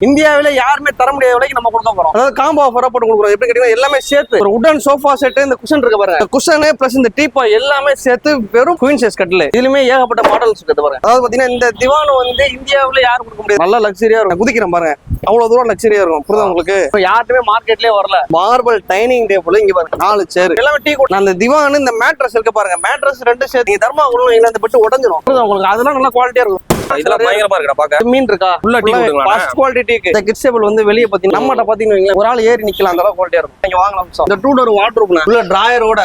இந்தியாவில யாருமே தர முடியாத விலைக்கு நம்ம கொடுக்க போறோம். அதாவது காம்போ ஆஃபரா போட்டு கொடுக்குறோம். எப்படி கேட்டீங்கன்னா எல்லாமே சேர்த்து ஒரு உடன் சோஃபா செட், இந்த குஷன் இருக்கு பாருங்க, இந்த குஷன் பிளஸ் இந்த டீபாய் எல்லாமே சேர்த்து வெறும் குயின் சைஸ் கட்டில். இதுலயுமே ஏகப்பட்ட மாடல்ஸ் இருக்கு பாருங்க. அதாவது பாத்தீங்கன்னா இந்த திவான் வந்து இந்தியாவில யாரும் கொடுக்க முடியாது. நல்ல லக்ஸரியா இருக்கும். குதிக்கிறேன் பாருங்க, அவ்வளவு தூரம் லக்ஸரியா இருக்கும். புரியுதா உங்களுக்கு? யாருமே மார்க்கெட்லயே வரல. மார்பிள் டைனிங் டேபிள் இங்க பாருங்க, 4 சேர் எல்லாமே டீ கூட. அந்த திவான் இந்த மேட்ரஸ் இருக்கு பாருங்க, மேட்ரஸ் 2 சேர்த்து நீங்க தர்மா கொடுங்க, இந்த பெட்டு உடஞ்சிரும். உங்களுக்கு அதெல்லாம் நல்லா குவாலிட்டியா இருக்கும். இதெல்லாம் பயங்கரமா இருக்குடா பாக்க. மீன் இருக்கா ஃபுல்லா டீ கொடுங்களா? First quality tea. இந்த கிட்ஸ் டேபிள் வந்து வெளிய பாத்தீங்கன்னா நம்மட்ட பாத்தீங்கன்னா ஒரு ஆள் ஏறி நிக்கலாம், அந்த அளவுக்கு குவாலிட்டியா இருக்கும். நீங்க வாங்கலாம். இந்த 2 டோர் வார்ட்ரோப்ல உள்ள டிராயரோட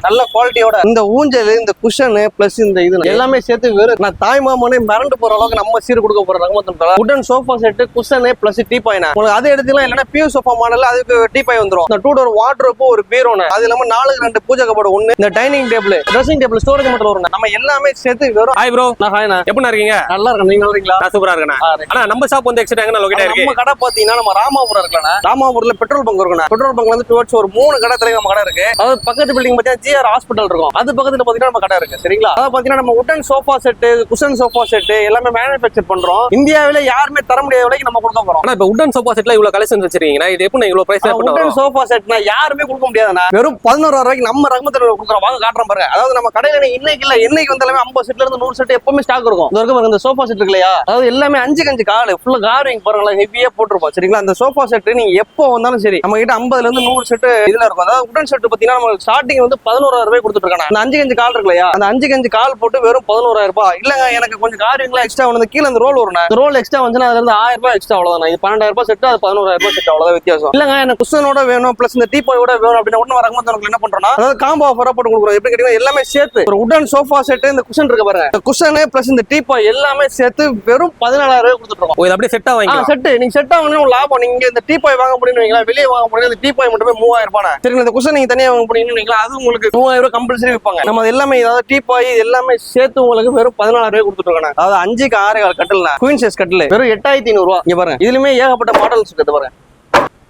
நல்ல குவாலிட்டியோட இந்த ஊஞ்சல், இந்த குஷன் பிளஸ் இந்த இது எல்லாமே சேர்த்து வெறும் நான் தாய்மாமனே மிரண்டு போற அளவுக்கு நம்ம சீர் கொடுக்க போற ரகமத்துல உடன் சோஃபா செட், குஷன் பிளஸ் டீபாய்னா உங்களுக்கு அது எடுத்துக்கலாம். இல்லன்னா பியூ சோஃபா மாடல் அதுக்கு டீபாய் வந்துரும். இந்த 2 டோர் வார்ட்ரோப், ஒரு பீரோன, அது இல்லாம 4 பூஜை கபோர்டு ஒண்ணு, இந்த dining table, dressing table, storage மட்டும் வரும். நம்ம எல்லாமே சேர்த்து வெறும். Hi bro. நான் ஹாய்ண்ணா. எப்படி இருக்கீங்க? நல்லா இருக்கேன். நீங்க நல்லா இருக்கீங்களா? நான் சூப்பரா இருக்கேன். ஆனா நம்ம ஷாப் வந்து எக்ஸாக்ட்டா எங்க லொகேட் ஆயிருக்கு? நம்ம கடை பாத்தீங்கன்னா நம்ம ராமாபுரம் இருக்கலனா, ராமாபுரத்துல பெட்ரோல் பங்க் இருக்குண்ணா. பெட்ரோல் பங்க்ல இருந்து டுவர்ட்ஸ் ஒரு 3 கடை தள்ளி நம்ம கடை இருக்கு. அதாவது பக்கத்து பில்டிங் பார்த்தா ஜிஆர் ஹாஸ்பிட்டல் இருக்கும், அது பக்கத்துல பாத்தீங்கன்னா நம்ம கடை இருக்கு. சரிங்களா? அதாவது பாத்தீங்கன்னா நம்ம உடன் sofa set, cushion sofa set எல்லாமே மேனுஃபேக்சர் பண்றோம். இந்தியாவில யாருமே தர முடியாத விலைக்கு நம்ம கொடுக்க போறோம். ஆனா இப்ப உடன் சோஃபா செட்ல இவ்வளவு கலெக்ஷன்ஸ் வச்சிருக்கீங்க, இது எப்படி இவ்வளவு பிரைஸ் போட்டு உடன் சோஃபா செட்னா யாருமே கொடுக்க முடியாதுண்ணா. வெறும் 11,000 ரூபாய்க்கு நம்ம ரகமத்துல கொடுக்குறோம். வாங்க காட்டுறோம் பாருங்க. அதாவது நம்ம கடையில இன்னைக்கு இல்ல, என்னைக்கு வந்தாலுமே 50 செட்ல இருந்து 100 செட் எப்பவுமே ஸ்டாக் இருக்கும். இந்த வரைக்கும் இந்த சோஃபா செட் இருக்கு இல்லையா, அதாவது எல்லாமே 5 கால் ஃபுல்லா கார்விங் பாருங்களா, ஹெவியா போட்டுருப்போம். சரிங்களா? அந்த சோஃபா செட் நீங்க எப்போ வந்தாலும் சரி நம்ம கிட்ட 50ல இருந்து 100 செட் இதுல இருக்கும். அதாவது உடன் செட் பாத்தீங்கன்னா நம்ம ஸ்டார்டிங் வந்து 11,000 ரூபாய் கொடுத்துட்டு இருக்காங்க. அந்த 5 கால் இருக்கு இல்லையா, அந்த 5 கால் போட்டு வெறும் 11,000 ரூபாய். இல்லங்க எனக்கு கொஞ்சம் கார்விங்லாம் எக்ஸ்ட்ரா வந்து கீழே அந்த ரோல் வரும். அந்த ரோல் எக்ஸ்ட்ரா வந்துச்சுன்னா அதுல இருந்து 1000 ரூபாய் எக்ஸ்ட்ரா, அவ்வளவுதான். இது 12,000 ரூபாய் செட், அது 11,000 ரூபாய் செட், அவ்வளவுதான் வித்தியாசம். இல்லங்க எனக்கு குஷனோட வேணும் பிளஸ் இந்த டீபாயோட வேணும் அப்படின்னா உடனே ரகமத்துல என்ன பண்றோம்னா அதாவது காம்போ ஆஃபரா போட்டு கொடுக்குறோம். எப்படி கேட்டீங்கன்னா எல்லாமே சேர்த்து ஒரு உடன் சோஃபா செட், இந்த குஷன் இருக்கு பாருங்க, இந்த குஷன் பிளஸ் இந்த டீபாய் எல்லாமே சேர்த்து வெறும் 14,000 ரூபாய் கொடுத்துட்டு இருக்கோம். இது அப்படியே செட்டா வாங்கி செட் நீங்க செட் வாங்கினா லாபம். நீங்க இந்த டீபாய் வாங்க முடியும்னு வெளியே வாங்க முடியும். இந்த டீபாய் மட்டுமே 3,000 ரூபாய். சரி, இந்த குஷன் நீங்க தனியா வாங்க முடியும்னு அது உங்களுக்கு 3,000 ரூபாய் கம்பல்சரி விற்பாங்க. நம்ம எல்லாமே அதாவது டீபாய் எல்லாமே சேர்த்து உங்களுக்கு வெறும் 14,000 ரூபாய் கொடுத்துட்டு இருக்காங்க. அதாவது 5க்கு 6 கால் கட்டில், குயின் சைஸ் கட்டில் வெறும் 8,500 ரூபாய். இங்க பாருங்க, இதுலயுமே ஏகப்பட்ட மாடல்ஸ் இருக்கு பாருங்க.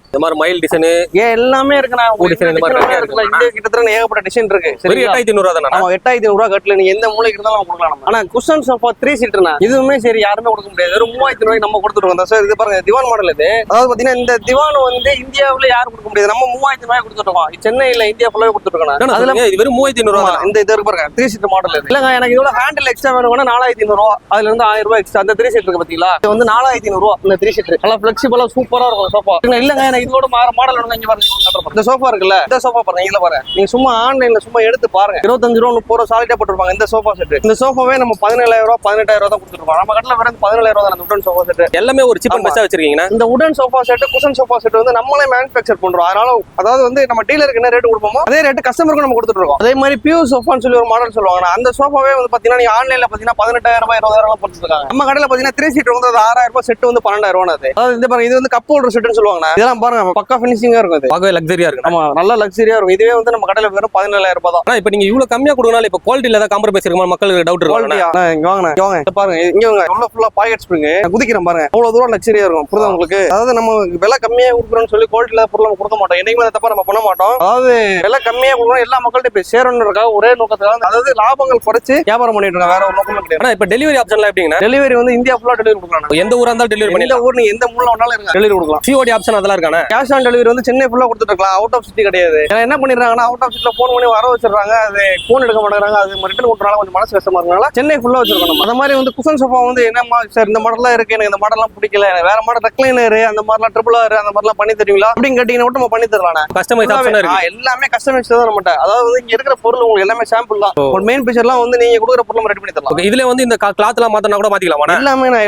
இந்த மாதிரி மைல் டிசைன் எல்லாமே இருக்குண்ணா. இந்த கிட்டத்தட்ட ஏகப்பட்ட டிசைன் இருக்கு. 8,500 ரூபாய் தானே? 8,500 ரூபாய் கட்டில நீங்க எந்த மூலைக்கு இருந்தாலும் கொடுக்கலாம். ஆனா குஷன் சோஃபா 3 சீட்டர்னா இதுவுமே சரி யாருமே கொடுக்க முடியாது. வெறும் 3,000 ரூபாய்க்கு நம்ம கொடுத்துருக்கோம் சார். இது பாருங்க திவான் மாடல். இது அதாவது பாத்தீங்கன்னா இந்த திவான் வந்து இந்தியாவில யாரும் கொடுக்க முடியாது. நம்ம 3,000 ரூபாய் கொடுத்துருக்கோம். சென்னையில இந்தியா ஃபுல்லாவே கொடுத்துருக்கோம். அதுல இது வெறும் 3,500 ரூபாய். இந்த இது இருக்கு பாருங்க, 3 சீட்டர் மாடல். இல்லங்க எனக்கு இதோட ஹேண்டில் எக்ஸ்ட்ரா வேணும்னா 4,500 ரூபாய், அதுல இருந்து 1000 ரூபாய் எக்ஸ்ட்ரா. அந்த 3 சீட்டர் இருக்கு பாத்தீங்களா, இது வந்து 4,500 ரூபாய். இந்த 3 சீட்டர் நல்லா பிளெக்சிபிளா சூப்பரா இருக்கும் சோஃபா. இல்லங்க எனக்கு இதோட மாடல் இந்த சோஃபா இருக்குல்ல, இந்த சோஃபா பாருங்க, இதுல பாருங்க. நீங்க சும்மா ஆன்லைன்ல சும்மா எடுத்து பாருங்க, 25 ரூபா 30 ரூபா சாலிட்டா போட்டுருப்பாங்க. இந்த சோஃபா செட், இந்த சோஃபாவே நம்ம 17,000 ரூபாய் 18,000 ரூபாய் தான் கொடுத்துருக்கோம். நம்ம கடையில வெறும் 17,000 ரூபாய் தான் உடன் சோஃபா செட். எல்லாமே ஒரு சீப் அண்ட் பெஸ்டா வச்சிருக்கீங்க. இந்த உடன் sofa set, cushion sofa set வந்து நம்மளே மேனுஃபேக்சர் பண்றோம். அதனால அதாவது வந்து நம்ம டீலருக்கு என்ன ரேட் கொடுப்போமோ அதே ரேட் கஸ்டமருக்கு நம்ம கொடுத்துட்டு இருக்கோம். அதே மாதிரி பியூ சோஃபான்னு சொல்லி ஒரு மாடல் சொல்லுவாங்க. அந்த சோஃபாவே வந்து பாத்தீங்கன்னா நீங்க ஆன்லைன்ல பாத்தீங்கன்னா 18,000 ரூபாய் 20,000 ரூபாய் போட்டுருக்காங்க. நம்ம கடையில பாத்தீங்கன்னா 3 சீட்டர் வந்து 6,000 ரூபாய் செட் வந்து 12,000 ரூபாய். அதாவது இந்த பாருங்க, இது வந்து கப் ஹோல்டர் செட்னு சொல்லுவாங்க. இதெல்லாம் பாருங்க பக்கா ஃபினிஷிங்கா இருக்கும். இது பார்க்கவே லக்ஸரியா இருக்கு. ஆமா, நல்ல லக்ஸரியா இருக்கும். இதுவே வந்து நம்ம கடையில வெறும் 17,000 ரூபாய் தான். ஆனா இப்போ நீங்க இவ்வளவு கம்மியா கொடுக்கறனால இப்போ குவாலிட்டில ஏதாவது காம்ப்ரமைஸ் இருக்குமா? மக்களுக்கு டவுட் இருக்கு. இங்க வாங்க, இங்க வாங்க பாருங்க, இங்க வாங்க. உள்ள ஃபுல்லா பாக்கெட் ஸ்ப்ரிங் குதிக்கிறேன் பாருங்க, அவ்வளவு தூரம் லக்ஸரியா இருக்கும். புரியுதா உங்களுக்கு? அதாவது நம்ம விலை கம்மியா கொடுக்குறோம்னு சொல்லி குவாலிட்டில பொருள் நம்ம கொடுக்க மாட்டோம். என்னைக்குமே தப்பா நம்ம பண்ண மாட்டோம். அதாவது விலை கம்மியா கொடுக்குறோம், எல்லா மக்கள்கிட்ட போய் சேரணும்ன்றதுக்காக ஒரே நோக்கத்துக்காக, அதாவது லாபங்கள் குறைச்சு வியாபாரம் பண்ணிட்டு இருக்காங்க. வேற ஒரு நோக்கமும் கிடையாது. ஆனா இப்போ டெலிவரி ஆப்ஷன்ல எப்படிங்க? டெலிவரி வந்து இந்தியா ஃபுல்லா டெலிவரி கொடுக்கலாம். எந்த ஊரா இருந்தாலும் டெலிவரி பண்ணி, எந்த ஊர் நீங்க எந்த மூலைல வேணாலும் டெலிவரி கொடுக்கலாம். சிஓடி ஆப்ஷன் அதெல்லாம் இருக்கானே. கேஷ் ஆன் டெலிவரி வந்து சென்னை ஃபுல்லா கொடுத்துட்டு இருக்கலாம். அவுட் ஆஃப் சிட்டி கிடையாது. என்ன பண்ணிடுறாங்கன்னா அவுட் ஆஃப் சிட்டில போன் பண்ணி வர வச்சிடறாங்க. அது போன் எடுக்க மாட்டேங்கிறாங்க. அது ரிட்டர்ன் கொடுத்தனால கொஞ்சம் மனசு கஷ்டமா இருக்கனால சென்னை ஃபுல்லா வச்சிருக்கணும். அந்த மாதிரி வந்து குஷன் சோஃபா வந்து என்ன சார் இந்த மாடல்லாம் இருக்கு, எனக்கு இந்த மாடல்லாம் பிடிக்கல, வேற மாடல் ரெக்லைனர் அந்த மாதிரிலாம் ட்ரிபிள் ஆர் அந்த மாதிரிலாம் பண்ணி தருவீங்களா அப்படின்னு கேட்டீங்கன்னா மட்டும் நம்ம பண்ணி தரலாம். கஸ்டமைஸ் ஆப்ஷன் இருக்கு. எல்லாமே கஸ்டமைஸ் தான் நம்மட்ட. அதாவது இங்க இருக்கிற பொருள் உங்களுக்கு எல்லாமே சாம்பிள் தான். ஒரு மெயின் பிக்சர்லாம் வந்து நீங்க கொடுக்குற பொருள் ரெடி பண்ணி தரலாம். இதுல வந்து இந்த கிளாத் எல்லாம் மாத்தனா கூட மாத்திக்கலாமா?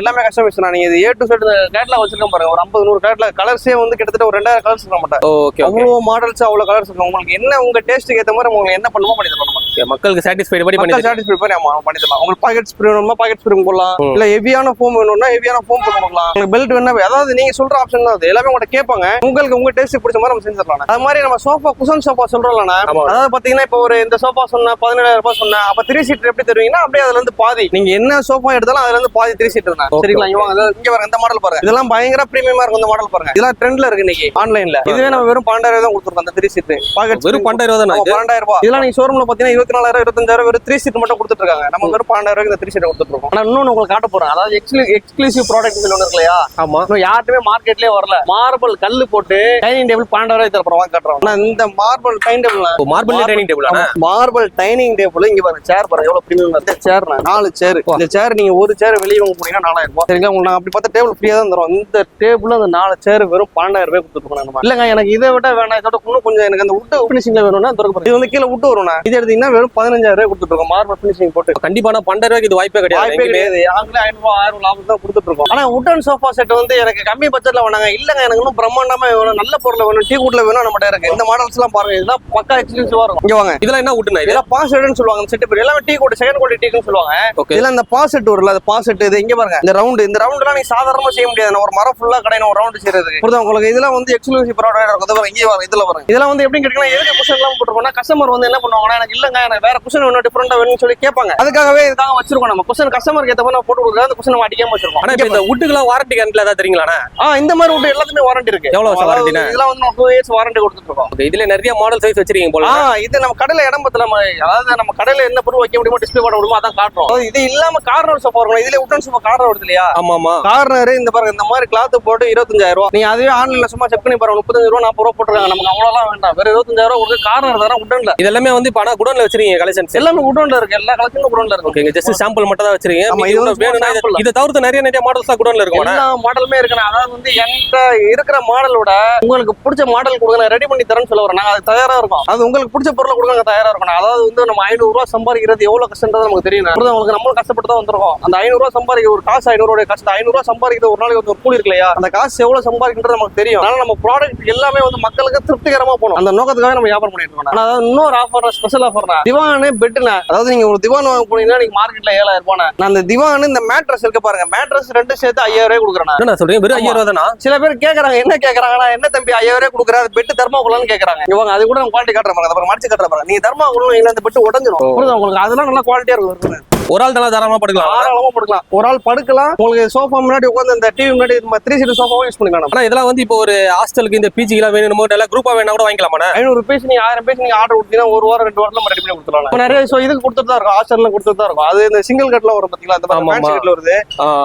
எல்லாமே கஸ்டமைஸ் தான். நீங்க இது A to Z கேட்லாக் வச்சிருக்கேன் பாருங்க. ஒரு 50-100 கேட்லாக் கலர்ஸே வந்து கிட்டத்தட்ட ஒரு 2000 கலர்ஸ் இருக்க மாட்டேன். ஓகே, அவ்வளவு மாடல்ஸ் அவ்வளவு கலர்ஸ் இருக்கு. உங்களுக்கு என்ன உங்க டேஸ்ட்டுக்கு ஏற்ற மாதிரி உங்களுக்கு என்ன பண்ணுமோ பண்ணி தரலாம். மக்களுக்கு சாட்டிஸ்ஃபைட் பண்ணி பண்ணி தரலாம். உங்களுக்கு பாக்கெட் ஸ்ப்ரே வேணுமா பாக்கெட் ஸ்ப்ரே போடலாம். இல்ல ஹெவியான ஃபோம் வேணும்னா ஹெவியான ஃபோம் போடலாம். உங்களுக்கு பெல்ட் வேணா, அதாவது நீங்க சொல்ற ஆப்ஷன் தான். அது எல்லாமே உங்கள்ட்ட கேட்பாங்க. உங்களுக்கு உங்க டேஸ்ட் பிடிச்ச மாதிரி நம்ம செஞ்சு தரலாம். அது மாதிரி நம்ம சோஃபா குஷன் சோஃபா சொல்றோம்ல, அதாவது பாத்தீங்கன்னா இப்போ ஒரு இந்த சோஃபா சொன்னா 17,000 ரூபாய் சொன்னா, அப்ப 3 சீட்டர் எப்படி தருவீங்கன்னா அப்படியே அதுல இருந்து பாதி நீங்க என்ன சோஃபா எடுத்தாலும் அதுல இருந்து பாதி 3 சீட்டர் தான். சரிங்களா? இங்க பாருங்க, இந்த மாடல் பாருங்க, இதெல்லாம் பயங்கர பிரீமியமா இருக்கும். இந்த மாடல் பாருங்க, இதெல்லாம் ட்ரெண்ட்ல இருக்கு இன்னைக்கு ஆன்லைன்ல. இதுவே நம்ம வெறும் 12,000 தான் கொடுத்துருக்கோம். அந்த 3 சீட்டர் பாக்கெட் வெறும் 12,000 தான். 12,000 ரூபாய். இதெல்லாம் நீங்க ஷோரூம்ல பாத்தீங்கன்னா 24,000 25,000 வெறும் 3 சீட் மட்டும் கொடுத்துட்டு இருக்காங்க. நம்ம வெறும் 12,000 இந்த 3 சீட் கொடுத்துட்டு இருக்கோம். ஆனா இன்னொன்னு உங்களுக்கு காட்ட போறேன். அதாவது எக்ஸ்க்ளூசிவ் ப்ராடக்ட் ஒன்று இருக்கு இல்லையா? ஆமா. இன்னும் யார்ட்டுமே மார்க்கெட்லயே வரல. மார்பிள் கல்லு போட்டு டைனிங் டேபிள் 12,000 தரப்போம் வாங்க காட்டுறோம். ஆனா இந்த marble dining table marble dining table marble dining table இங்க பாருங்க. சேர் பாருங்க எவ்வளவு பிரீமியம் இருக்கு. சேர் 4 சேர். இந்த சேர் நீங்க ஒரு சேர் வெளியே வாங்க போனீங்கன்னா 4,000 ரூபாய். சரிங்களா? உங்களுக்கு அப்படி பார்த்தா டேபிள் ஃப்ரீயா தான் தரும். இந்த டேபிள் அந்த 4 சேர் வெறும் 12,000 ரூபாய் கொடுத்துருக்கோம். நம்ம இல்லங்க எனக்கு இதை விட வேணாம், இதோட இன்னும் கொஞ்சம் எனக்கு அந்த வுட் ஃபினிஷிங்ல வேணும்னா இது வந்து கீழே வுட் வரும்னா இது எடுத்தீங்கன்னா வெறும் 15,000 ரூபாய் கொடுத்துட்டு இருக்கோம். மார்பிள் ஃபினிஷிங் போட்டு கண்டிப்பா 12,000 இது வாய்ப்பே கிடையாது. நாங்களே 500 1000 லாபம் தான் கொடுத்துட்டு இருக்கோம். ஆனா வுட்டன் சோஃபா செட் வந்து எனக்கு கம்மி பட்ஜெட்ல வேணாங்க. இல்லங்க எனக்கு இன்னும் பிரம்மாண்டமா வேணும், நல்ல பொருள் வேணும், டீ கூட்ல வேணும் நம்மகிட்ட இருக்கு. இந்த மாடல்ஸ் எல்லாம் பாருங்க, இதெல்லாம் பக்கா எக்ஸ்க்ளூசிவா இருக்கும். இங்க வாங்க. இதெல்லாம் என்ன வுட்னா? இதெல்லாம் பாஸ் செட்னு சொல்லுவாங்க. இந்த செட் பேர் எல்லாமே டீ கூட் செகண்ட் குவாலிட்டி டீன்னு சொல்லுவாங்க. இதெல்லாம் இந்த பாஸ் செட் வரல, அது பாஸ் செட். இது இங்க பாருங்க, இந்த ரவுண்ட்லாம் நீங்க சாதாரணமா செய்ய முடியாது. ஒரு மரம் ஃபுல்லா கடையில ஒரு ரவுண்ட் செய்யறதுக்கு புரியுதா உங்களுக்கு? இதெல்லாம் வந்து எக்ஸ்க்ளூசிவ் ப்ராடக்ட் இருக்கும். இங்க பாருங்க, இதுல பாருங்க. இதெல்லாம் வந்து எப்படி கேட்டீங்கன்னா எதுக்கு குஷன் எல்லாம் போட்டுருக்கோம்னா கஸ்டமர் வந்து என்ன பண்ணுவாங்கன்னா எனக்கு இல்லங்க எனக்கு வேற குஷன் வேணும், டிஃபரெண்டா வேணும்னு சொல்லி கேட்பாங்க. அதுக்காகவே இதுக்காக வச்சிருக்கோம். நம்ம குஷன் கஸ்டமருக்கு ஏத்த மாதிரி போட்டு கொடுக்குறது. அந்த குஷன் நம்ம அடிக்காம வச்சிருக்கோம். ஆனா இந்த வுட்டுக்குலாம் வாரண்டி கரண்ட்ல ஏதாவது தெரியுங்களா? இந்த மாதிரி வுட் எல்லாத்துமே வாரண்டி இருக்கு. எவ்வளவு வருஷம் வாரண்டினா? இதெல்லாம் வந்து 2 இயர்ஸ் வாரண்டி கொடுத்துட்டு இருக்கோம். இதுல நிறைய மாடல் சைஸ் வச்சிருக்கீங்க போல. இது நம்ம கடையில இடம் பத்தல. அதாவது நம்ம கடையில என்ன பொருள் வைக்க முடியுமோ டிஸ்ப்ளே பண்ண முடியுமோ அதான் காட்டுறோம். இது இல்லாம கார்னர் சோஃபா இருக்கும். இதுல வுட்டன் சோஃபா கார்னர் வருது இல்லையா? ஆமா ஆமா. கார்னர் இந்த பாருங்க, இந்த மாதிரி கிளாத் போட்டு 25,000 ரூபாய். நீங்க அதுவே ஆன்லைன்ல சும்மா செக் பண்ணி பாருங்க, 35 ரூபாய் 40 ரூபாய் போட்டுருக்காங்க. நமக்கு அவ்வளவுலாம் வேண்டாம், வெறும் 25,000 ரூபாய் ஒரு கார்னர் தர வுட்டன்ல. இதெல்லாமே வந்து பண குடோன்ல வச்சிருக்கீங்க கலெக்ஷன்ஸ் எல்லாமே வுட்டன்ல இருக்கு. எல்லா கலெக்ஷனும் குடோன்ல இருக்கு. ஓகே, ஜஸ்ட் சாம்பிள் மட்டும் தான் வச்சிருக்கீங்க. ஆமா, இது வந்து வேணும்னா இத தவிர்த்து நிறைய மாடல்ஸ் குடோன்ல இருக்கும். எல்லா மாடலுமே இருக்கு. அதாவது வந்து என்கிட்ட இருக்கிற மாடலோட உங்களுக்கு பிடிச்ச மாடல் கொடுங்க, ரெடி பண்ணி தரேன்னு சொல்ல வரேன். நாங்க அது தயாரா இருக்கும். அது உங்களுக்கு பிடிச்ச பொருளை கொடுங்க, தயாரா இருக்கும். அதாவது வந்து நம்ம 500 ரூபாய் சம்பாதிக்கிறது எவ்வளவு கஷ்டம்ன்றது நமக்கு தெரியும். உங்களுக்கு நம்மளும் கஷ்டப்பட்டு தான் வந்திருக்கோம். அந்த 500 ரூபாய் சம்பாதிக்க ஒரு காசு 500 ரூபாய் காசு 500 ரூபாய் சம்பாதிக்கிறது ஒரு நாளைக்கு ஒரு கூலி இருக்கு இல்லையா? அந்த காசு எவ்வளவு சம்பாதிக்கிறது நமக்கு தெரியும். அதனால நம்ம ப்ராடக்ட் எல்லாமே வந்து மக்களுக்கு திருப்திகரமா போகணும். அந்த நோக்கத்துக்காக நம்ம வியாபாரம் பண்ணிட்டு இருக்கோம். ஆனா அதாவது இன்னொரு ஆஃபர், ஸ்பெஷல் ஆஃபர்னா திவானு பெட்னா, அதாவது நீங்க ஒரு திவான் வாங்க போனீங்கன்னா நீங்க மார்க்கெட்ல 7,000 ரூபாய். நான் அந்த திவான் இந்த மேட்ரஸ் இருக்கு பாருங்க, மேட்ரஸ் ரெண்டு சேர்த்து 5,000 ரூபாய் கொடுக்குறேன். என்ன சொல்றீங்க? வெறும் 5,000 ரூபாய் தானா? சில பேர் கேக்குறாங்க, என்ன கேக்குறாங்கன்னா என்ன தம்பி 5,000 ரூபாய் கொடுக்குற, அது பெட் தர்மாக்குள்ளன்னு கேக்குறாங்க. இவங்க அது கூட குவாலிட்டி காட்டுற பாருங்க, மடிச்சு காட்டுற பாருங்க. நீங்க தர்மாக்குள்ள அந்த பெட் உடஞ்சிரும். உங்களுக்கு அதெல்லாம் நல்லா குவாலிட்டியா இருக்கும். ஒரு ஆள் தானே தாராளமா படுக்கலாம். தாராளமா படுக்கலாம். ஒரு ஆள் படுக்கலாம். உங்களுக்கு சோஃபா முன்னாடி உட்கார்ந்து அந்த டிவி முன்னாடி 3 சீட் சோஃபாவும் யூஸ் பண்ணிக்கலாம். ஆனா இதெல்லாம் வந்து இப்போ ஒரு ஹாஸ்டலுக்கு இந்த பிஜிக்கு எல்லாம் வேணுமோ இல்ல குரூப்பா வேணா கூட வாங்கிக்கலாமா? 500 பீஸ் நீங்க 1000 பீஸ் நீங்க ஆர்டர் கொடுத்தீங்கன்னா ஒரு வாரம் 2 வாரத்துல ரெடி பண்ணி கொடுத்துடலாம். நிறைய இதுக்கு கொடுத்துட்டு தான் இருக்கும். ஹாஸ்டல்ல கொடுத்துட்டு தான் இருக்கும். அது இந்த சிங்கிள் கட்ல வரும் பாத்தீங்களா? அந்த ஃபேன்சி கட்ல வருது,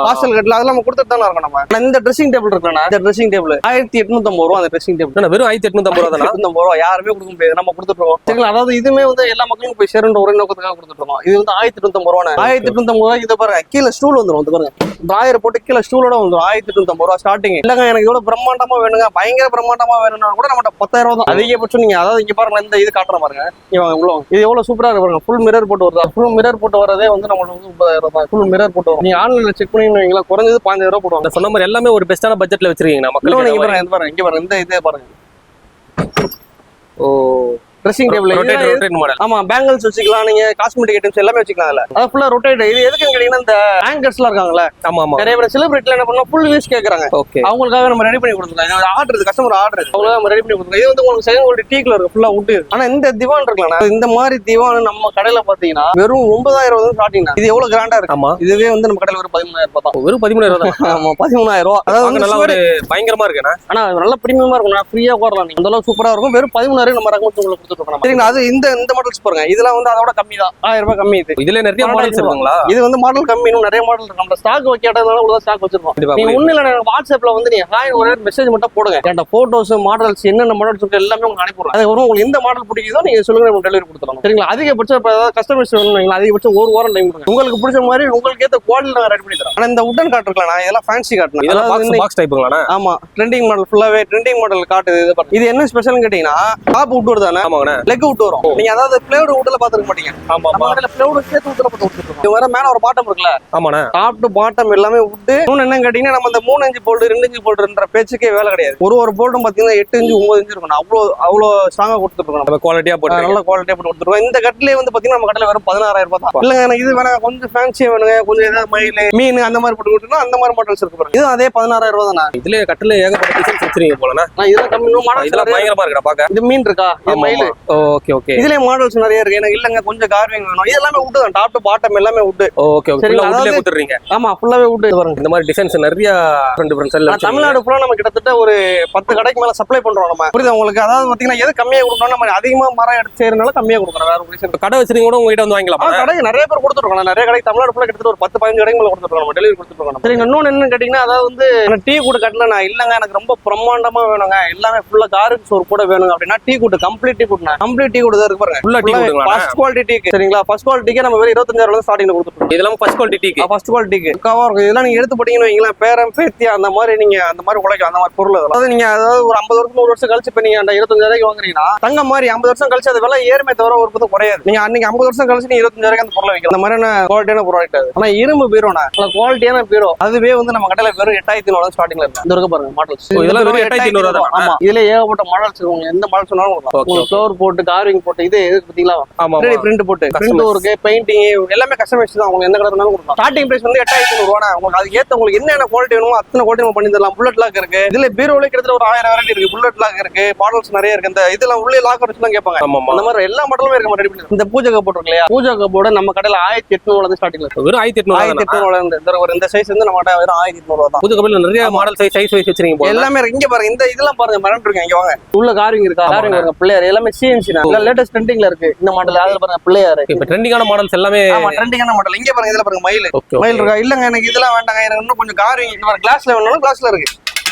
ஹாஸ்டல் கட்ல அதெல்லாம் நம்ம கொடுத்துட்டு தான் இருக்கும். நம்ம இந்த ட்ரெஸ்ஸிங் டேபிள் இருக்குன்னா, இந்த ட்ரெஸ்ஸிங் டேபிள் 1850 ரூபாய். அந்த ட்ரெஸ்ஸிங் டேபிள் வெறும் 1850 ரூபாய் தானா? 1850 ரூபாய் யாருமே கொடுக்க முடியாது, நம்ம கொடுத்துட்டு இருக்கோம். சரிங்களா? அதாவது இதுமே வந்து எல்லா மக்களுக்கும் போய் சேருன்ற ஒரு நோக்கத்துக்காக கொடுத்துட்டு இருக்கோம். இது வந்து 1850 ரூபாய். 1850 ரூபாய். இதை பாருங்க, கீழே ஸ்டூல் வந்துடும். வந்து பாருங்க, டிராயர் போட்டு கீழே ஸ்டூலோட வந்துடும். 1850 ரூபாய் ஸ்டார்டிங். இல்லங்க எனக்கு எவ்வளவு பிரம்மாண்டமா வேணுங்க, பயங்கர பிரம்மாண்டமா வேணும்னா கூட நம்ம 10,000 ரூபாய் தான் அதிகபட்சம். நீங்க அதாவது இங்க பாருங்க, இந்த இது காட்டுற பாருங்க, இது எவ்வளவு சூப்பரா இருக்கு பாருங்க. ஃபுல் மிரர் போட்டு வருதா? ஃபுல் மிரர் போட்டு வரதே வந்து நம்மளுக்கு வந்து 30,000 ரூபாய். ஃபுல் மிரர் போட்டு வரும். நீங்க ஆன்லைன்ல செக் பண்ணீங்கன்னா குறைஞ்சது 15,000 ரூபாய் போடுவாங்க. சொன்ன மாதிரி எல்லாமே ஒரு பெஸ்டான பட்ஜெட்ல வச்சிருக்கீங்க. மக்கள் நீங்க பாருங்க, இங்க பாருங்க, இந்த இதே பாருங்க. ஓ, ட்ரெஸ்ஸிங் டேபிள் ரொட்டேட் மாடல். ஆமா, பேங்கிள்ஸ் வச்சுக்கலாம், நீங்க காஸ்மெட்டிக் ஐட்டம்ஸ் எல்லாமே வச்சுக்கலாம். அதுல அது ஃபுல்லா ரொட்டேட். இது எதுக்குன்னு கேட்டீங்கன்னா இந்த ஆங்கர்ஸ்லாம் இருக்காங்கல்ல, ஆமா ஆமா, நிறைய பேர் செலிபிரிட்டில என்ன பண்ணா ஃபுல் வியூஸ் கேக்குறாங்க. ஓகே, அவங்களுக்காக நம்ம ரெடி பண்ணி கொடுத்துருக்கோம். ஆர்டர் கஸ்டமர் ஆர்டர் அவங்களுக்கு நம்ம ரெடி பண்ணி கொடுத்துருக்கோம். இது வந்து உங்களுக்கு செகண்ட் குவாலிட்டி டீக்ல இருக்கு, ஃபுல்லா வுட். ஆனா இந்த திவான் இருக்கலாம், இந்த மாதிரி திவான் நம்ம கடையில பாத்தீங்கன்னா வெறும் 9,000 ரூபாய் ஸ்டார்டிங். இது எவ்வளவு கிராண்டா இருக்கு. ஆமா, இதுவே வந்து நம்ம கடையில வெறும் 13,000 ரூபாய் தான். வெறும் 13,000 ரூபாய் தான். ஆமா, 13,000 ரூபாய். அதாவது நல்லா ஒரு பயங்கரமா இருக்குண்ணா. ஆனா நல்ல பிரீமியமா இருக்கும். நான் ஃப்ரீயா உட்காரலாம். நீங்க அந்த அளவுக்கு சூப்பரா இருக்கும். வெறும் 13,000 நம்ம ரகம் உங்களுக்கு கொடுத்துருக்கோம். சரிங்களா? அது இந்த மாடல்ஸ் பாருங்க, இதெல்லாம் வந்து அதோட கம்மி தான். 1000 ரூபாய் கம்மி. இதுல நிறைய மாடல்ஸ் இருக்குங்களா? இது வந்து மாடல் கம்மி, இன்னும் நிறைய மாடல் இருக்கு. நம்ம ஸ்டாக் வைக்காதனால உள்ள ஸ்டாக் வச்சிருக்கோம். நீங்க ஒண்ணு இல்ல, வாட்ஸ்அப்ல வந்து நீங்க ஹாய் ஒரு மெசேஜ் மட்டும் போடுங்க. என்கிட்ட போட்டோஸ் மாடல்ஸ் என்னென்ன மாடல்ஸ் இருக்கு எல்லாமே உங்களுக்கு அனுப்பிடுறோம். அது வரும். உங்களுக்கு எந்த மாடல் பிடிக்குதோ நீங்க சொல்லுங்க, நம்ம டெலிவரி கொடுத்துறோம். சரிங்களா? அதிகபட்சம் இப்ப ஏதாவது கஸ்டமர்ஸ் வேணும்னா அதிகபட்சம் ஒரு வாரம் டைம் கொடுங்க. உங்களுக்கு பிடிச்ச மாதிரி உங்களுக்கு ஏத்த குவாலிட்டி நான் ரெடி பண்ணி தரோம். ஆனா இந்த உட்டன் காட் இருக்கலாம், இதெல்லாம் ஃபேன்சி காட்டுறேன். இதெல்லாம் பாக்ஸ் டைப்புங்களா? ஆமா, ட்ரெண்டிங் மாடல், ஃபுல்லாவே ட்ரெண்டிங் மாடல் காட்டுது. இது என்ன ஸ்பெஷல்னு கேட்டீங்கன்னா டாப் வுட் வருது தானே? ஆமாங்க, லெக் வுட் வரும். நீங்க அதாவது பிளேவுட் வுட்ல பாத்துக்க மாட்டீங்க. ஆமா, நம்ம பிளேவுட் சேர்த்து வுட்ல போட்டு விட்டுருக்கோம். இது வர மேல ஒரு பாட்டம் இருக்குல்ல? ஆமாண்ணே, டாப் டு பாட்டம் எல்லாமே வுட். இன்னொன்னு என்ன கேட்டீங்கன்னா நம்ம இந்த 3 இன்ச் போல்டு 2 இன்ச் போல்டுன்ற பேச்சுக்கே வேலை கிடையாது. ஒரு போல்டும் பாத்தீங்கன்னா 8 இன்ச் 9 இன்ச் இருக்கும். அவ்வளவு ஸ்ட்ராங்கா கொடுத்துருக்கோம். நம்ம குவாலிட்டியா போட்டு நல்ல குவாலிட்டியா போட்டு கொடுத்துருக்கோம். இந்த கட்டிலே வந்து பாத்தீங்கன்னா நம்ம கடையில வெறும் 16,000 ரூபாய் தான். இல்லங்க எனக்கு இது வேணா, கொஞ்சம் ஃபேன்சியா வேணுங்க, கொஞ்சம் ஏதாவது மயில் மீன் அந்த மாதிரி போட்டு கொடுத்தோம்னா அந்த மாதிரி மாடல்ஸ் இருக்கு பாருங்க. இது அதே 16,000 ரூபாய் தானே. இதுல கட்டில ஏகப்பட்ட டிசைன்ஸ் வச்சிருக்கீங்க போலண்ணா. இதெல்லாம் கம்மி மாடல் இதெல்லாம் பயங்கரமா இருக்குடா பாக்க. இது மீன் இருக்கா, இது மயில். Okay okay. இதுலயே மாடல்ஸ் நிறைய இருக்கு. எனக்கு இல்லங்க கொஞ்சம் கார்விங் வேணும். இது எல்லாமே வுட் தான், டாப் டு பாட்டம் எல்லாமே வுட். Okay okay. ஃபுல்லா வுட்லயே கொடுத்துறீங்க. ஆமா, ஃபுல்லாவே வுட். பாருங்க இந்த மாதிரி டிசைன்ஸ் நிறைய டிஃபரண்ட் செல்ல. தமிழ்நாடு ஃபுல்லா நம்ம கிட்டத்தட்ட ஒரு 10 கடைக்கு மேல சப்ளை பண்றோம் நம்ம. புரியுது உங்களுக்கு? அதாவது பாத்தீங்கன்னா எது கம்மியா கொடுக்கணும், நம்ம அதிகமா மரம் எடுத்து செய்யறதுனால கம்மியா கொடுக்குறோம். வேற ஒரு விஷயம். கடை வச்சிருக்கீங்க கூட உங்ககிட்ட வந்து வாங்கிக்கலாம். கடை நிறைய பேர் கொடுத்துருக்கோம். நிறைய கடை தமிழ்நாடு ஃபுல்லா கிட்டத்தட்ட ஒரு 10-15 கடைக்கு மேல கொடுத்துருக்கோம். நம்ம டெலிவரி கொடுத்துருக்கோம். சரி, இன்னொன்னு என்னன்னு கேட்டீங்கன்னா, அதாவது வந்து டீ கூட்டு கட்டல நான் இல்லங்க, எனக்கு ரொம்ப பிரம்மாண்டமா வேணுங்க, எல்லாமே ஃபுல்லா காருக்கு சோறு கூட வேணும் அப்படின்னா டீ கூட்டு கம்ப்ளீட் டீ கூட்டு கம்ப்ளீட் டீ கூட்டு தான் இருக்கு பாருங்க. ஃபுல்லா டீ கூட்டுங்களா? First quality tea. சரிங்களா? ஃபர்ஸ்ட் குவாலிட்டிக்கு நம்ம 25,000 ஸ்டார்டிங்ல கொடுத்துருக்கோம். இதெல்லாம் ஃபர்ஸ்ட் குவாலிட்டி டீ. ஃபர்ஸ்ட் குவாலிட்டிக்கு பக்காவா இருக்கும். இதெல்லாம் நீங்க எடுத்து போட்டீங்கன்னு வைங்களேன், பேரம் பேத்தி அந்த மாதிரி நீங்க அந்த மாதிரி உழைக்கும் அந்த மாதிரி பொருள். அதாவது நீங்க அதாவது ஒரு 50 வருஷம் 100 வருஷம் கழிச்சு இப்ப நீங்க அந்த 25,000 வாங்குறீங்கன்னா தங்க மாதிரி 50 வருஷம் கழிச்சு அது விலை ஏறுமே தவிர ஒரு பக்கம் குறையாது. நீங்க அன்னைக்கு 50 வருஷம் கழிச்சு நீங்க 25,000 அந்த பொருளை வைக்கலாம். அந்த மாதிரியான குவாலிட்டியான ப்ராடக்ட் அது. ஆனா இரும்பு பீரோனா குவாலிட்டியான பீரோ அதுவே வந்து நம்ம கடையில வெறும் 8,500 ஸ்டார்டிங்ல இருக்கு. இந்த இருக்க பாருங்க மாடல்ஸ். இதெல்லாம் வெறும் 8,500 தான். ஆமா, இதுல ஏகப்பட்ட மாடல்ஸ் இருக்கு. எந்த மாடல் சொன்னாலும் உங்களுக்கு ஃப்ளோர் போட்டு கார்விங் போட்டு இது எதுக்கு பாத்தீங்களா? ஆமா, பிரிண்ட் போட்டு பிரிண்ட் இருக்கு, பெயிண்டிங் எல்லாமே கஸ்டமைஸ் தான். உங்களுக்கு எந்த கடை வேணாலும் கொடுக்கலாம். ஸ்டார்டிங் பிரைஸ் வந்து 8,500 ரூபா. உங்களுக்கு அது ஏத்த உங்களுக்கு என்னென்ன குவாலிட்டி வேணுமோ அத்தனை குவாலிட்டி நம்ம பண்ணி தரலாம். புல்லட் லாக் இருக்கு. இதுல பீரோல கிட்டத்தட்ட ஒரு 1000 வெரைட்டி இருக்கு. புல்லட் லாக் இருக்கு, மாடல்ஸ் நிறைய இருக்கு. இந்த இதெல்லாம் உள்ளே லாக் வச்சுலாம் கேட்பாங்க. அந்த மாதிரி எல்லா மாடலுமே இருக்கு. ரெடி பண்ணி இந்த பூஜை கப் போட்டு இல்லையா, பூஜை கப்போட நம்ம கடையில 1,800 இருந்து ஸ்டார்டிங்ல இருக்கு. வெறும் 1,800 இந்த சைஸ் வந்து நம்ம கடை வெறும் 1,800 தான். பூஜை கப்பில நிறைய மாடல் சைஸ் வைஸ் வச்சிருக்கீங்க. எல்லாமே இங்க பாருங்க. இந்த இதெல்லாம் பாருங்க, மரம் இருக்கு. இங்க வாங்க, உள்ள காரிங் இருக்கா, காரிங் பாருங்க. பிள்ளையார் எல்லாமே சிஎன்சி தான். லேட்டஸ்ட் ட்ரெண்டிங்ல இருக்கு இந்த மாடல். அதுல பாருங்க பிள்ளையார். இப்ப ட்ரெண்டிங்கான மாடல்ஸ் எல்லாமே. ஆமா, ட்ரெண்டிங்கான மாடல். இங்க பாருங்க, இதுல பாருங்க மயில். மயில் இருக்கா? இல்லங்க, எனக்கு இதெல்லாம் வேண்டாங்க, எனக்கு இன்னும் கொஞ்சம் காரிங் இந்த மாதிரி கிளாஸ்ல வேணும்னா கிளாஸ்ல இருக்கு.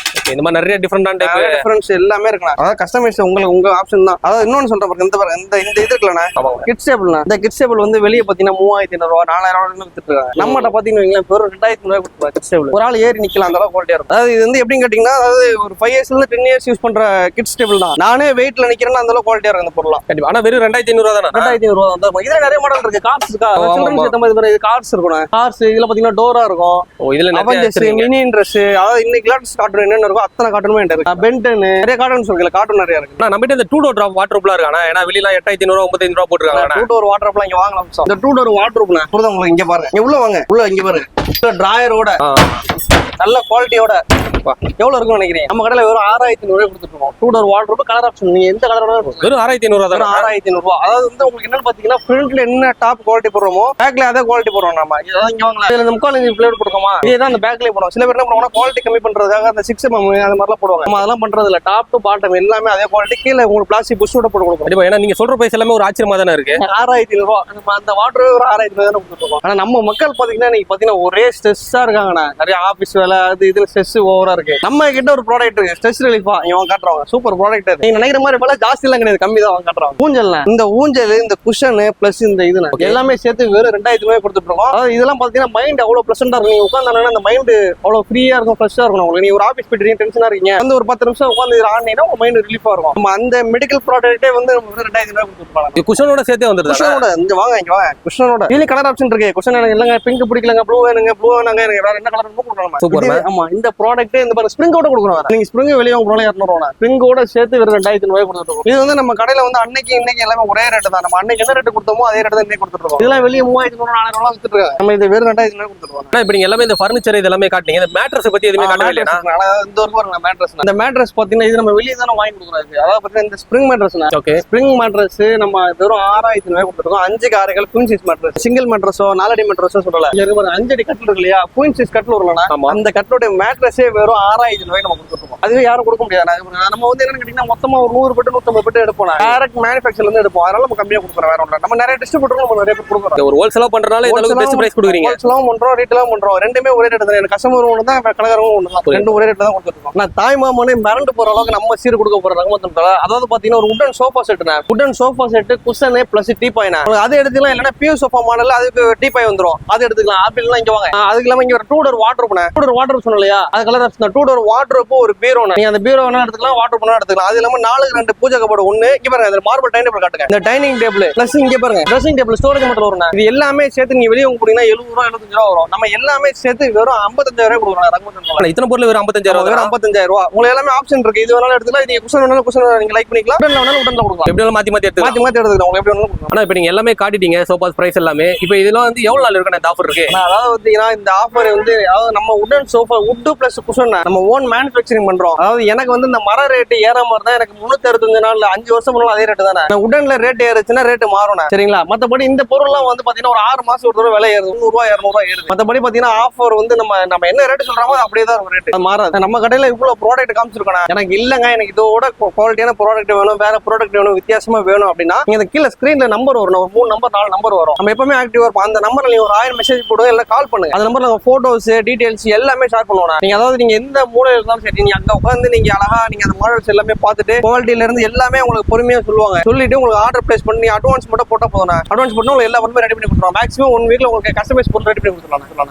இந்த மாதிரி நிறைய டிஃபரெண்டான டைப் டிஃபரன்ஸ் எல்லாமே இருக்கலாம். அதாவது கஸ்டமைஸ் உங்களுக்கு உங்க ஆப்ஷன் தான். அதாவது இன்னொன்னு சொல்றேன் பாருங்க, இந்த பாருங்க இந்த இது இருக்குல்லண்ணா, கிட்ஸ் டேபிள்னா. இந்த கிட்ஸ் டேபிள் வந்து வெளியே பாத்தீங்கன்னா 3,500 ரூபா 4,000 ரூபாய் வித்துட்டு இருக்காங்க. நம்மகிட்ட பாத்தீங்கன்னா வெறும் 2,500 ரூபாய் கொடுத்துருவாங்க கிட்ஸ் டேபிள். ஒரு ஆள் ஏறி நிக்கலாம், அந்த அளவுக்கு குவாலிட்டியா இருக்கும். அதாவது இது வந்து எப்படின்னு கேட்டீங்கன்னா, அதாவது ஒரு 5 இயர்ஸ்ல இருந்து 10 இயர்ஸ் யூஸ் பண்ற கிட்ஸ் டேபிள் தான். நானே வெயிட்ல நிக்கிறேன்னா அந்த அளவுக்கு குவாலிட்டியா இருக்கும் இந்த பொருள். கண்டிப்பா. ஆனா வெறும் 2,500 ரூபா தானே? 2,500 ரூபா தான். இதுல நிறைய மாடல் இருக்கு. கார்ஸ் இருக்கா, சில்ட்ரன்ஸ் ஏத்த மாதிரி இது கார்ஸ் இருக்கும். கார்ஸ் இதுல பாத்தீங்கன்னா டோரா இருக்கும். இதுல அவெஞ்சர்ஸ், மினி ட்ரெஸ், அதாவது இன்னைக்கு லேட்டஸ்ட் கார்ட்டூன் என்னென்ன இருக்கோ அத்தனை கார்ட்டூனுமே இருக்கு. பென்டன் நிறைய கார்ட்டூன்ஸ் இருக்குல்ல, கார்ட்டூன் நிறைய இருக்கு. நம்ம கிட்ட இந்த 2 டோர் வாட்டர்ப்ரூஃப்லாம் இருக்கானா? ஏன்னா வெளியில 8,500 ரூபா 9,500 ரூபா போட்டுருக்காங்க. 2 டோர் வாட்டர்ப்ரூஃப்லாம் இங்க வாங்கலாம். இந்த 2 டோர் வாட்டர்ப்ரூஃப்னா புரியுதா உங்களுக்கு? இங்க பாருங்க, இங்க உள்ள வாங்க, உள்ள இங்க பாருங்க, டிராயரோட நல்ல குவாலிட்டியோட எவ்வளவு இருக்குன்னு நினைக்கிறீங்க? நம்ம கடையில வெறும் 6,500 ரூபாய் கொடுத்துட்டு இருக்கோம். 2 டோர் வாட்டர்ப்ரூஃப் கலர் ஆப்ஷன் நீங்க எந்த கலர் வேணாலும் வெறும் 6,500 தான். 6,500 ரூபாய். அதாவது வந்து உங்களுக்கு என்னன்னு பாத்தீங்கன்னா, ஃப்ரண்ட்ல என்ன டாப் குவாலிட்டி போடுறோமோ பேக்ல அதே குவாலிட்டி போடுறோம். நம்ம இங்க வாங்கலாம். இதுல இந்த 3/4 ஃபிளேவர் போடுறோமா, இதே அந்த பேக்லயே போடுவோம். சில பேர் என்ன பண்ணுவாங்கன்னா குவாலிட்டி கம்மி பண்றதுக்காக அந்த 6mm அந்த மாதிரிலாம் போடுவாங்க. நம்ம அதெல்லாம் பண்றது இல்ல. டாப் டு பாட்டம் எல்லாமே அதே குவாலிட்டி. கீழே உங்களுக்கு பிளாஸ்டிக் புஷ்ஷோட போட்டு கொடுப்போம். கண்டிப்பா. ஏன்னா நீங்க சொல்ற பிரைஸ் எல்லாமே ஒரு ஆச்சரியமா தானே இருக்கு. 6,500 ரூபாய். நம்ம அந்த வாட்டர் ஒரு 6,500 தானே கொடுத்துருக்கோம். ஆனா நம்ம மக்கள் பாத்தீங்கன்னா இன்னைக்கு பாத்தீங்கன்னா ஒரே ஸ்ட்ரெஸ்ஸா இருக்காங்கண்ணா. நிறைய ஆபீஸ் வேலை அது இதுல ஸ்ட்ரெஸ் ஓவரா இருக்கு. நம்ம கிட்ட ஒரு ப்ராடக்ட் இருக்கு, ஸ்ட்ரெஸ் ரிலீஃபா. இவங்க காட்டுறாங்க சூப்பர் ப்ராடக்ட். நீங்க நினைக்கிற மாதிரி விலை ஜாஸ்தி எல்லாம் கிடையாது, கம்மி தான் காட்டுறாங்க. ஊஞ்சல், இந்த ஊஞ்சல், இந்த குஷன் பிளஸ் இந்த இது எல்லாமே சேர்த்து வெறும் 2,000 ரூபாய் கொடுத்துட்டு இருக்கோம். அதாவது இதெல்லாம் பாத்தீங்கன்னா மைண்ட் அவ்வளவு பிளசண்டா இருக்கும். நீங்க உட்காந்தாங்கன்னா அந்த மைண்ட் அவ்வளவு ஃப்ரீயா இருக்கும், ஃப்ரெஷ்ஷா இருக்கும். உங்களுக்கு நீங்க ஒரு ஆபீஸ் போயிட்டு டென்ஷனா இருக்கீங்க, வந்து ஒரு 10 நிமிஷம் உட்காந்து இது ஆனீங்கன்னா உங்க மைண்ட் ரிலீஃபா இருக்கும். நம்ம அந்த மெடிக்கல் ப்ராடக்ட்டே வந்து 2,000 ரூபாய் கொடுத்துருப்பாங்க. குஷனோட சேர்த்தே வந்துருது. குஷனோட இங்க வாங்க, இங்க வாங்க. குஷனோட இதுல கலர் ஆப்ஷன் இருக்கு. குஷன் எனக்கு இல்லங்க, பிங்க் பிடிக்கலங்க, ப்ளூ வேணுங்க, ப்ளூ வேணுங்க, எனக்கு வேற என்ன கலர் வேணுமோ கொடுக்கலாம். சூப்பர். ஆமா, இந்த ப்ராடக்ட் இந்த பாருங்க ஸ்ப்ரிங்கோட கொடுக்குறோம். நீங்க ஸ்ப்ரிங் வெளியே உங்க 200 ரூபா, ஸ்ப்ரிங்கோட சேர்த்து வெறும் 2,000 ரூபாய் கொடுத்துருக்கோம். இது வந்து நம்ம கடையில வந்து அன்னைக்கு இன்னைக்கு எல்லாமே ஒரே ரேட்டு தான். நம்ம அன்னைக்கு என்ன ரேட்டு கொடுத்தோமோ அதே ரேட்டு தான் இன்னைக்கு கொடுத்துருக்கோம். இதெல்லாம் வெளியே 3,500 4,000 ரூபாய் வித்துட்டு இருக்காங்க. நம்ம இது வெறும் 2,000 ரூபாய் கொடுத்துருக்கோம். இப்ப நீங்க எல்லாமே இந்த ஃபர்னிச்சர் இது எல்லாமே காட்டுனீங்க. இந்த மேட்ரஸ் பத்தி எதுவுமே காட்டவே இல்லையா? இந்த ஒரு பாருங்க மேட்ரஸ். இந்த மேட்ரஸ் பாத்தீங்கன்னா இது நம்ம வெளியே தானே வாங்கி கொடுக்குறோம். அதாவது பாத்தீங்கன்னா இந்த ஸ்ப்ரிங் மேட்ரஸ்னா, ஓகே, ஸ்ப்ரிங் மேட்ரஸ் நம்ம வெறும் 6,000 ரூபாய் கொடுத்துருக்கோம். 5 காரைகள் குயின் சைஸ் மேட்ரஸ். சிங்கிள் மேட்ரஸோ 4 அடி மேட்ரஸோ சொல்லல. 5 அடி கட்டில் இருக்கு இல்லையா, குயின் சைஸ் கட்டில் வரலனா அந்த கட்டோட மேட்ரஸே வெறும் 6,000 ரூபாய் நம்ம கொடுத்துருக்கோம். அதுவே யாரும் கொடுக்க முடியாது. நம்ம வந்து என்னன்னு கேட்டீங்கன்னா மொத்தமா ஒரு 100 பெட்டு 150 பெட்டு எடுப்போம். டைரக்ட் மேனுஃபேக்சர்ல இருந்து எடுப்போம். அதனால நம்ம கம்மியா கொடுக்குறோம். வேற ஒண்ணு நம்ம நிறைய டிஸ்ட்ரிபியூட்டர் நம்ம நிறைய பேர் கொடுக்குறோம். ஒரு ஹோல்சேலா பண்றனால இந்த அளவுக்கு பெஸ்ட் பிரைஸ் கொடுக்குறீங்க. ஹோல்சேலாவும் பண்றோம், ரீட்டெயிலும் பண்றோம். ரெண்டுமே ஒரே ரேட் தான். எனக்கு கஸ்டமர் ஒண்ணு தான், கலகரவும் ஒண்ணு தான். ரெண்டு ஒரே ரேட் தான் கொடுத்துருக்கோம். நான் தாய்மாமனே மிரண்டு போற அளவுக்கு நம்ம சீர் கொடுக்க போற ரகமத்துல. அதாவது பாத்தீங்கன்னா ஒரு உடன் சோஃபா செட்னா, உடன் சோஃபா செட் குஷன் பிளஸ் டீபாய்னா அது எடுத்துக்கலாம். இல்லன்னா பியூ சோஃபா மாடல் அதுக்கு டீபாய் வந்துரும், அது எடுத்துக்கலாம். ஆப்பிள்லாம் இங்க வாங்க. அதுக்கு இல்லாம இங்க ஒரு 2 டோர் வாட்டர் போன 2 டோர் வாட்டர் சொன்னோம் இல்லையா, அது கலர் ஆப்ஷன். 2 டோர் வாட்டர் ஒரு பீரோ, நீங்க அந்த பீரோ வேணா எடுத்துக்கலாம், வாட்டர் போனா எடுத்துக்கலாம். அது இல்லாம 4 பூஜை கபோர்டு ஒண்ணு. இங்க பாருங்க, இந்த மார்பிள் டைனிங் டேபிள் காட்டுங்க. இந்த டைனிங் டேபிள் பிளஸ் இங்க பாருங்க ட்ரெஸ்ஸிங் டேபிள் ஸ்டோரேஜ் மட்டும் வரும். இது எல்லாமே சேர்த்து நீங்க வெளியே போனீங்கன்னா 70 ரூபா 75 ரூபா வரும். நம்ம எல்லாமே சேர்த்து வெறும் 55,000 ரூபாய் கொடுக்குறோம். ரங்கமத்தன் இத்தனை பொருள் வெறும் 55,000 வெறும் 55,000 ரூபாய். உங்களுக்கு எல்லாமே ஆப்ஷன் இருக்கு. இது வேணாலும் எடுத்துக்கலாம், நீங்க குஷன் வேணாலும் குஷன் நீங்க லைக் பண்ணிக்கலாம், உடன்ல வேணாலும் உடன்ல கொடுக்கலாம். எப்படி வேணாலும் மாத்தி எடுத்துக்கலாம். மாத்தி எடுத்துக்கலாம், உங்களுக்கு எப்படி வேணாலும் கொடுக்கலாம். ஆனா இப்ப நீங்க எல்லாமே காட்டிட்டீங்க சோஃபாஸ் பிரைஸ் எல்லாமே. இப்போ இதெல்லாம் வந்து எவ்வளவு நாள் இருக்கு இந்த ஆஃபர் இருக்கு? அதாவது பாத்தீங்கன்னா இந்த ஆஃபர் வந்து அதாவது நம்ம உடன் சோஃபா வுட் பிளஸ் குஷன் நம்ம ஓன் மேனுஃபேக்சரிங் பண்றோம். அதாவது எனக்கு வந்து இந்த மர ரேட் ஏறாம இருந்தா எனக்கு 365 நாள் 5 வருஷம் முன்னாடி அதே ரேட் தானே. உடன்ல ரேட் ஏறுச்சுன்னா ரேட் மாறும் சரிங்களா. மத்தபடி இந்த பொருள்லாம் வந்து பாத்தீங்கன்னா ஒரு 6 மாசம் ஒரு தடவை விலை ஏறுது, 100 ரூபாய் 200 ரூபாய் ஏறுது. மத்தபடி பாத்தீங்கன்னா ஆஃபர் வந்து நம்ம என்ன ரேட் சொல்றோமோ அப்படியே தான் இருக்கும், ரேட் மாறாது. நம்ம கடையில இவ்வளவு ப்ராடக்ட் காமிச்சிருக்கோம், எனக்கு இல்லங்க எனக்கு இதோட குவாலிட்டியான ப்ராடக்ட் வேணும், வேற ப்ராடக்ட் வேணும், வித்தியாசமா வேணும் அப்படின்னா நீங்க கீழே ஸ்கிரீன்ல நம்பர் வரும், ஒரு 3 நம்பர் 4 நம்பர் வரும். நம்ம எப்பவுமே ஆக்டிவா இருப்போம். அந்த நம்பர்ல நீங்க ஒரு 1000 மெசேஜ் போடுங்க, இல்ல கால் பண்ணுங்க. அந்த நம்பர்ல போட்டோஸ் டீடைல்ஸ் எல்லாமே ஷேர் பண்ணுவோம். நீங்க அதாவது நீங்க எந்த மூலையில இருந்தாலும் சரி, நீங்க அங்க உட்காந்து நீங்க அழகா நீங்க அந்த மாடல்ஸ் எல்லாமே பார்த்துட்டு குவாலிட்டில இருந்து எல்லாமே உங்களுக்கு பொறுமையா சொல்லுவாங்க. சொல்லிட்டு உங்களுக்கு ஆர்டர் பிளேஸ் பண்ணி அட்வான்ஸ் மட்டும் போட்டா போதும். அட்வான்ஸ் போட்டு உங்களுக்கு எல்லா பொருளுமே ரெடி பண்ணி கொடுத்துருவோம். மேக்ஸிமம் 1 வீக்ல உங்களுக்கு கஸ்டமைஸ் பொருள் ரெடி பண்ணி கொடுத்துருவாங்க.